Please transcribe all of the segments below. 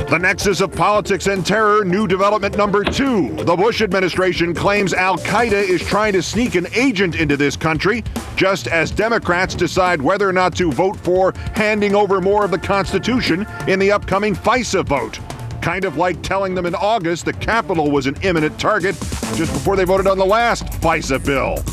The nexus of politics and terror, new development number 2. The Bush administration claims Al-Qaeda is trying to sneak an agent into this country, just as Democrats decide whether or not to vote for handing over more of the Constitution in the upcoming FISA vote. Kind of like telling them in August the Capitol was an imminent target just before they voted on the last FISA bill.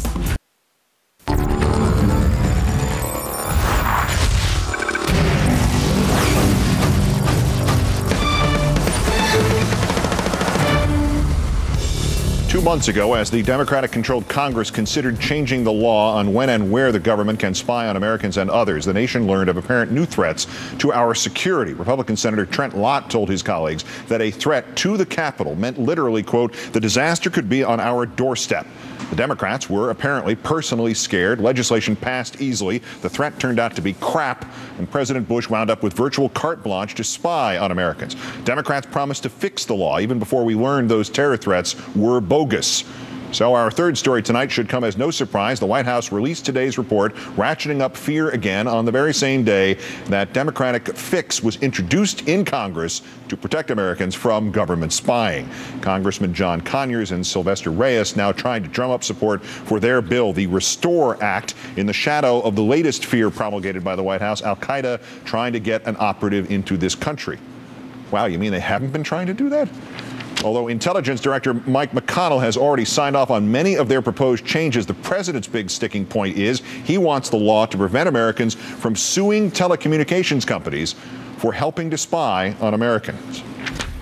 Months ago, as the Democratic-controlled Congress considered changing the law on when and where the government can spy on Americans and others, the nation learned of apparent new threats to our security. Republican Senator Trent Lott told his colleagues that a threat to the Capitol meant literally, quote, the disaster could be on our doorstep. The Democrats were apparently personally scared. Legislation passed easily. The threat turned out to be crap, and President Bush wound up with virtual carte blanche to spy on Americans. Democrats promised to fix the law even before we learned those terror threats were bogus. So our third story tonight should come as no surprise. The White House released today's report, ratcheting up fear again on the very same day that Democratic fix was introduced in Congress to protect Americans from government spying. Congressman John Conyers and Sylvester Reyes now trying to drum up support for their bill, the Restore Act, in the shadow of the latest fear promulgated by the White House, Al-Qaeda trying to get an operative into this country. Wow, you mean they haven't been trying to do that? Although Intelligence Director Mike McConnell has already signed off on many of their proposed changes, the president's big sticking point is he wants the law to prevent Americans from suing telecommunications companies for helping to spy on Americans.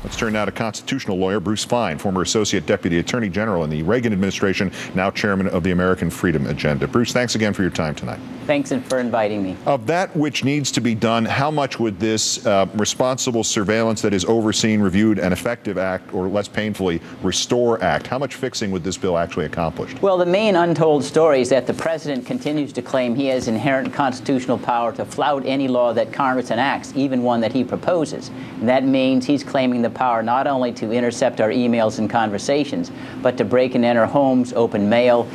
Let's turn now to constitutional lawyer Bruce Fein, former Associate Deputy Attorney General in the Reagan administration, now chairman of the American Freedom Agenda. Bruce, thanks again for your time tonight. Thanks for inviting me. Of that which needs to be done, how much would this responsible surveillance that is overseen, reviewed, and effective act, or less painfully, Restore Act, how much fixing would this bill actually accomplish? Well, the main untold story is that the president continues to claim he has inherent constitutional power to flout any law that Congress enacts, even one that he proposes. And that means he's claiming the power not only to intercept our emails and conversations, but to break and enter homes, open mail,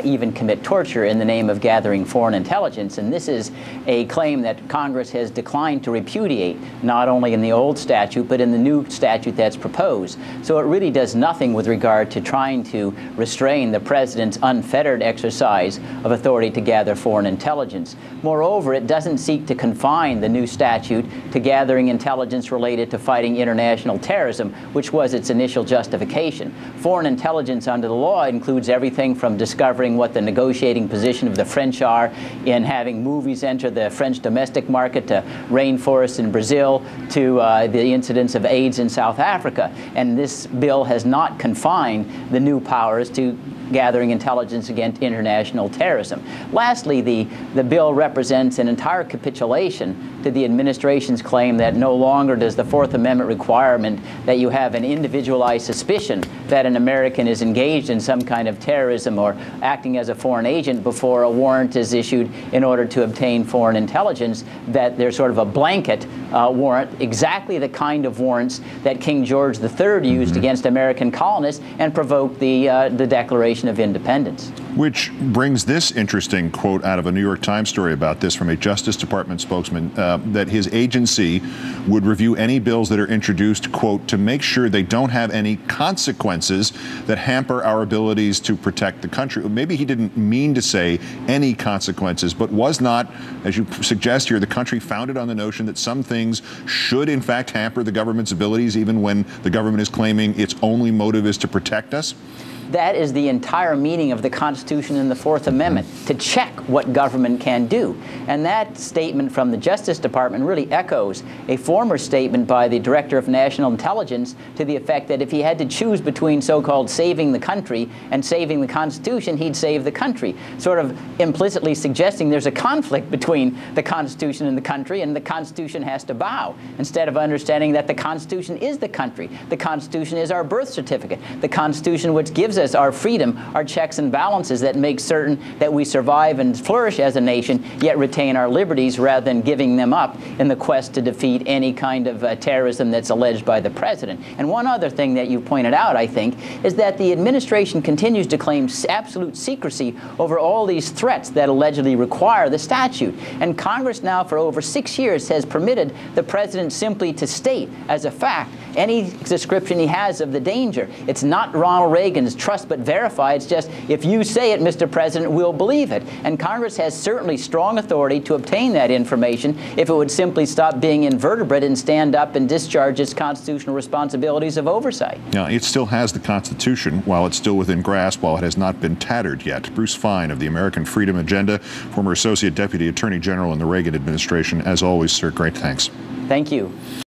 even commit torture in the name of gathering foreign intelligence. And this is a claim that Congress has declined to repudiate, not only in the old statute, but in the new statute that's proposed. So it really does nothing with regard to trying to restrain the president's unfettered exercise of authority to gather foreign intelligence. Moreover, it doesn't seek to confine the new statute to gathering intelligence related to fighting international terrorism, which was its initial justification. Foreign intelligence under the law includes everything from discovering what the negotiating position of the French are in having movies enter the French domestic market, to rainforests in Brazil, to the incidence of AIDS in South Africa. And this bill has not confined the new powers to gathering intelligence against international terrorism. Lastly, the bill represents an entire capitulation to the administration's claim that no longer does the Fourth Amendment requirement that you have an individualized suspicion that an American is engaged in some kind of terrorism or acting as a foreign agent before a warrant is issued in order to obtain foreign intelligence, that there's sort of a blanket warrant, exactly the kind of warrants that King George III used against American colonists and provoked the Declaration of Independence. Which brings this interesting quote out of a New York Times story about this from a Justice Department spokesman, that his agency would review any bills that are introduced, quote, to make sure they don't have any consequences that hamper our abilities to protect the country. Maybe he didn't mean to say any consequences, but was not, as you suggest here, the country founded on the notion that some things should in fact hamper the government's abilities, even when the government is claiming its only motive is to protect us? That is the entire meaning of the Constitution and the Fourth Amendment, to check what government can do. And that statement from the Justice Department really echoes a former statement by the Director of National Intelligence to the effect that if he had to choose between so-called saving the country and saving the Constitution, he'd save the country, sort of implicitly suggesting there's a conflict between the Constitution and the country, and the Constitution has to bow, instead of understanding that the Constitution is the country. The Constitution is our birth certificate. The Constitution which gives gives us our freedom, our checks and balances that make certain that we survive and flourish as a nation, yet retain our liberties rather than giving them up in the quest to defeat any kind of terrorism that's alleged by the president. And one other thing that you pointed out, I think, is that the administration continues to claim absolute secrecy over all these threats that allegedly require the statute. And Congress now for over 6 years has permitted the president simply to state as a fact any description he has of the danger. It's not Ronald Reagan's trust but verify. It's just, if you say it, Mr. President, we'll believe it. And Congress has certainly strong authority to obtain that information if it would simply stop being invertebrate and stand up and discharge its constitutional responsibilities of oversight. Now, it still has the Constitution while it's still within grasp, while it has not been tattered yet. Bruce Fein of the American Freedom Agenda, former Associate Deputy Attorney General in the Reagan administration. As always, sir, great thanks. Thank you.